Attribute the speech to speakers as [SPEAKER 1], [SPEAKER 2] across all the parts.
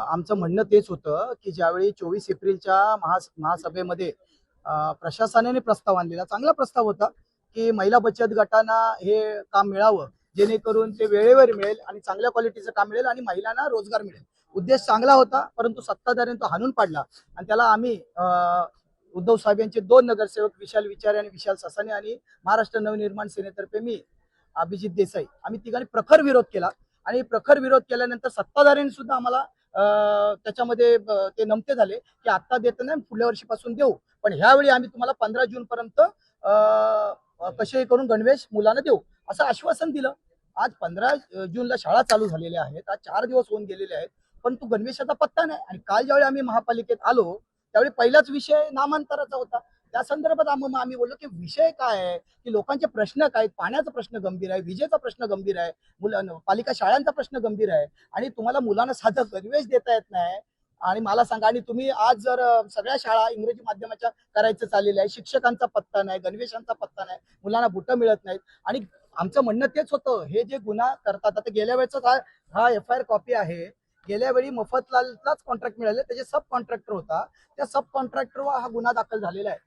[SPEAKER 1] आमचं म्हणणं तेच होतं की ज्यावेळी 24 एप्रिलच्या महासभेमध्ये प्रशासनाने प्रस्ताव आणलेला चांगला प्रस्ताव होता की महिला बचत गटांना हे काम मिळावं, जेणेकरून ते वेळेवर मिळेल आणि चांगल्या क्वालिटीचं काम मिळेल आणि महिलांना रोजगार मिळेल. उद्देश चांगला होता, परंतु सत्ताधाऱ्यांनी तो हाणून पाडला आणि त्याला आम्ही उद्धव साहेब यांचे 2 नगरसेवक विशाल विचारे आणि विशाल ससाने आणि महाराष्ट्र नवनिर्माण सेनेतर्फे मी अभिजित देसाई आम्ही तिघांनी प्रखर विरोध केला आणि प्रखर विरोध केल्यानंतर सत्ताधाऱ्यांनी सुद्धा आम्हाला त्याच्यामध्ये ते नमते झाले की आता देत नाही, पुढल्या वर्षीपासून देऊ, पण ह्यावेळी आम्ही तुम्हाला 15 जून पर्यंत कसे करून गणवेश मुलांना देऊ असं आश्वासन दिलं. आज 15 जूनला शाळा चालू झालेल्या आहेत, आज 4 दिवस होऊन गेलेले आहेत, पण तो गणवेशाचा पत्ता नाही. आणि काल ज्यावेळी आम्ही महापालिकेत आलो त्यावेळी पहिलाच विषय नामांतराचा होता. त्या संदर्भात आम्ही बोललो की विषय काय आहे, की लोकांचे प्रश्न काय, पाण्याचा प्रश्न गंभीर आहे, विजेचा प्रश्न गंभीर आहे, मुलांना पालिका शाळांचा प्रश्न गंभीर आहे आणि तुम्हाला मुलांना साधं गणवेश देता येत नाही. आणि मला सांगा, आणि तुम्ही आज जर सगळ्या शाळा इंग्रजी माध्यमाच्या करायचं चाललेलं आहे, शिक्षकांचा पत्ता नाही, गणवेशांचा पत्ता नाही, मुलांना बुटं मिळत नाहीत. आणि आमचं म्हणणं तेच होतं, हे जे गुन्हा करतात, आता गेल्या वेळेचा हा FIR कॉपी आहे. गेल्या वेळी मफतलाललाच कॉन्ट्रॅक्ट मिळाले, त्याचे सब कॉन्ट्रॅक्टर होता, त्या सब कॉन्ट्रॅक्टरवर हा गुन्हा दाखल झालेला आहे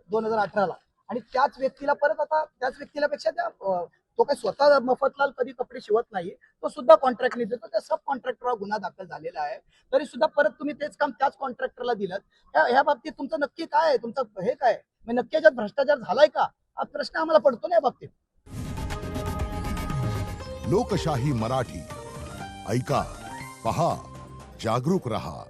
[SPEAKER 1] 2018ला. आणि त्याच व्यक्तीला परत आता त्याच व्यक्तीला पेक्षा तो काही स्वतः मफतलाल कधी कपडे शिवत नाही, तो सुद्धा कॉन्ट्रॅक्टने देतो, त्या सब कॉन्ट्रॅक्टरवर गुन्हा दाखल झालेला आहे. तरी सुद्धा परत तुम्ही तेच काम त्याच कॉन्ट्रॅक्टरला दिलं. ह्या बाबतीत तुमचं नक्की काय आहे, तुमचं हे काय, नक्की याच्यात भ्रष्टाचार झालाय का, हा प्रश्न आम्हाला पडतो ना या बाबतीत.
[SPEAKER 2] लोकशाही मराठी ऐका, पहा, जागरूक रहा.